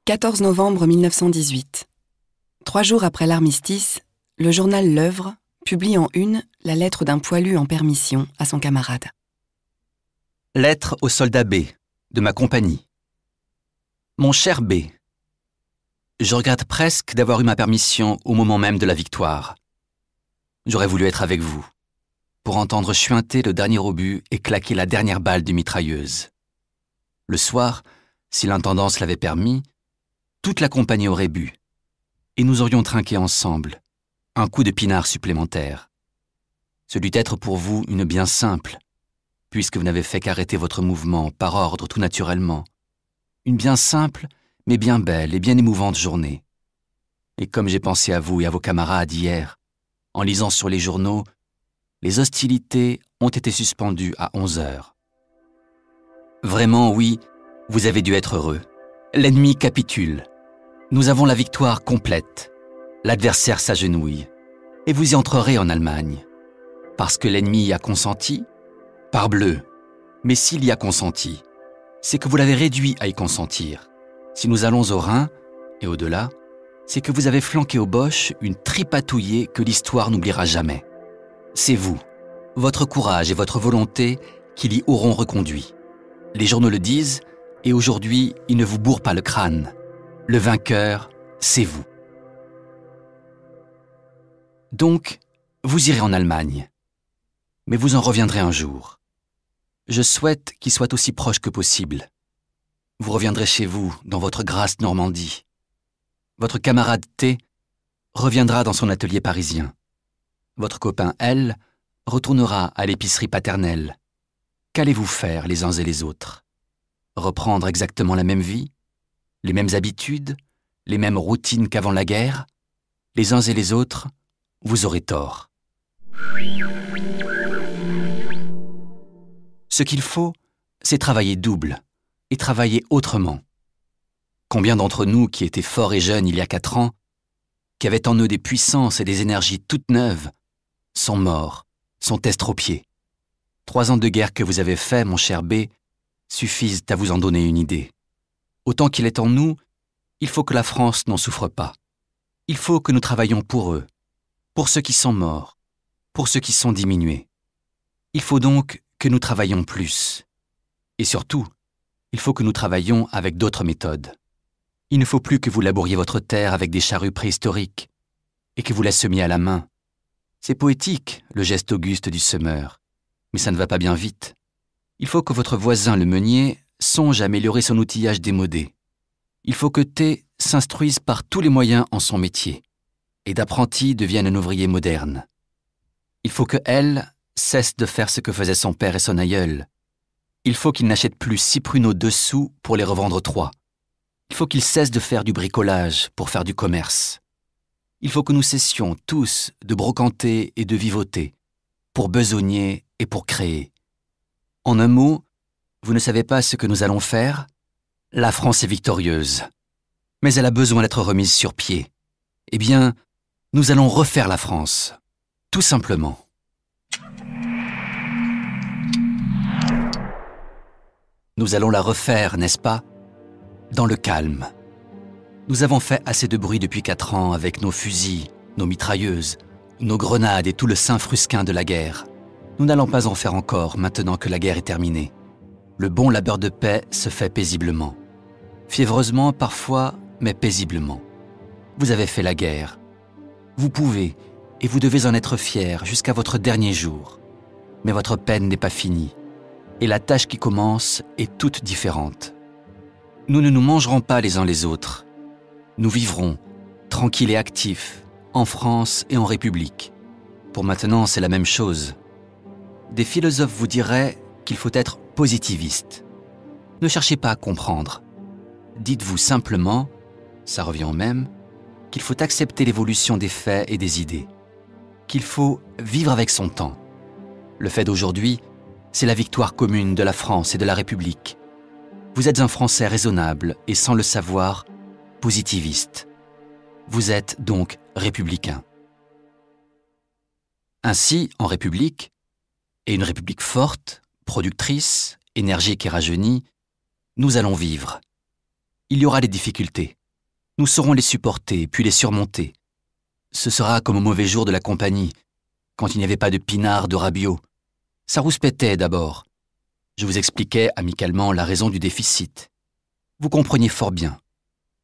14 novembre 1918. 3 jours après l'armistice, le journal L'Œuvre publie en une la lettre d'un poilu en permission à son camarade. Lettre au soldat B, de ma compagnie. Mon cher B, je regrette presque d'avoir eu ma permission au moment même de la victoire. J'aurais voulu être avec vous, pour entendre chuinter le dernier obus et claquer la dernière balle de mitrailleuse. Le soir, si l'intendance l'avait permis, toute la compagnie aurait bu, et nous aurions trinqué ensemble, un coup de pinard supplémentaire. Ce dut être pour vous une bien simple, puisque vous n'avez fait qu'arrêter votre mouvement par ordre tout naturellement. Une bien simple, mais bien belle et bien émouvante journée. Et comme j'ai pensé à vous et à vos camarades hier, en lisant sur les journaux, les hostilités ont été suspendues à 11 heures. Vraiment, oui, vous avez dû être heureux. L'ennemi capitule. Nous avons la victoire complète. L'adversaire s'agenouille. Et vous y entrerez en Allemagne. Parce que l'ennemi y a consenti? Parbleu. Mais s'il y a consenti, c'est que vous l'avez réduit à y consentir. Si nous allons au Rhin, et au-delà, c'est que vous avez flanqué aux Boches une tripatouillée que l'histoire n'oubliera jamais. C'est vous, votre courage et votre volonté qui l'y auront reconduit. Les journaux le disent, et aujourd'hui, ils ne vous bourrent pas le crâne. Le vainqueur, c'est vous. Donc, vous irez en Allemagne. Mais vous en reviendrez un jour. Je souhaite qu'il soit aussi proche que possible. Vous reviendrez chez vous, dans votre grasse Normandie. Votre camarade T reviendra dans son atelier parisien. Votre copain L retournera à l'épicerie paternelle. Qu'allez-vous faire les uns et les autres? Reprendre exactement la même vie? Les mêmes habitudes? Les mêmes routines qu'avant la guerre? Les uns et les autres, vous aurez tort. Ce qu'il faut, c'est travailler double et travailler autrement. Combien d'entre nous qui étaient forts et jeunes il y a 4 ans, qui avaient en eux des puissances et des énergies toutes neuves, sont morts, sont estropiés. 3 ans de guerre que vous avez faits, mon cher B, suffisent à vous en donner une idée. Autant qu'il est en nous, il faut que la France n'en souffre pas. Il faut que nous travaillions pour eux, pour ceux qui sont morts, pour ceux qui sont diminués. Il faut donc que nous travaillions plus. Et surtout, il faut que nous travaillions avec d'autres méthodes. Il ne faut plus que vous labouriez votre terre avec des charrues préhistoriques et que vous la semiez à la main. C'est poétique, le geste auguste du semeur, mais ça ne va pas bien vite. Il faut que votre voisin le meunier songe à améliorer son outillage démodé. Il faut que T s'instruise par tous les moyens en son métier et d'apprenti devienne un ouvrier moderne. Il faut que L cesse de faire ce que faisait son père et son aïeul. Il faut qu'il n'achète plus 6 pruneaux 2 sous pour les revendre 3. Il faut qu'il cesse de faire du bricolage pour faire du commerce. Il faut que nous cessions tous de brocanter et de vivoter, pour besogner et pour créer. En un mot, vous ne savez pas ce que nous allons faire? La France est victorieuse, mais elle a besoin d'être remise sur pied. Eh bien, nous allons refaire la France, tout simplement. Nous allons la refaire, n'est-ce pas? Dans le calme. Nous avons fait assez de bruit depuis 4 ans avec nos fusils, nos mitrailleuses, nos grenades et tout le Saint-Frusquin de la guerre. Nous n'allons pas en faire encore maintenant que la guerre est terminée. Le bon labeur de paix se fait paisiblement. Fiévreusement parfois, mais paisiblement. Vous avez fait la guerre. Vous pouvez, et vous devez en être fiers jusqu'à votre dernier jour. Mais votre peine n'est pas finie. Et la tâche qui commence est toute différente. Nous ne nous mangerons pas les uns les autres. Nous vivrons, tranquilles et actifs, en France et en République. Pour maintenant, c'est la même chose. Des philosophes vous diraient qu'il faut être positiviste. Ne cherchez pas à comprendre. Dites-vous simplement, ça revient au même, qu'il faut accepter l'évolution des faits et des idées. Qu'il faut vivre avec son temps. Le fait d'aujourd'hui, c'est la victoire commune de la France et de la République. Vous êtes un Français raisonnable et sans le savoir, positiviste. Vous êtes donc républicain. Ainsi, en République, et une République forte, productrice, énergique et rajeunie, nous allons vivre. Il y aura des difficultés. Nous saurons les supporter, puis les surmonter. Ce sera comme au mauvais jour de la compagnie, quand il n'y avait pas de pinard, de rabiot. Ça rouspétait d'abord. Je vous expliquais amicalement la raison du déficit. Vous compreniez fort bien.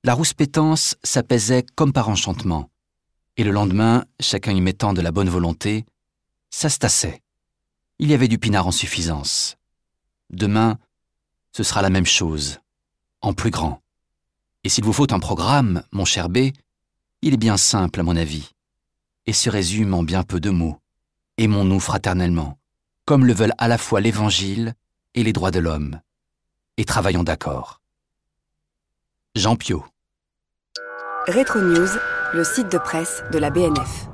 La rouspétance s'apaisait comme par enchantement. Et le lendemain, chacun y mettant de la bonne volonté, ça se tassait. Il y avait du pinard en suffisance. Demain, ce sera la même chose, en plus grand. Et s'il vous faut un programme, mon cher B, il est bien simple à mon avis, et se résume en bien peu de mots. Aimons-nous fraternellement, comme le veulent à la fois l'Évangile et les droits de l'homme, et travaillons d'accord. Jean Piot. Rétro News, le site de presse de la BNF.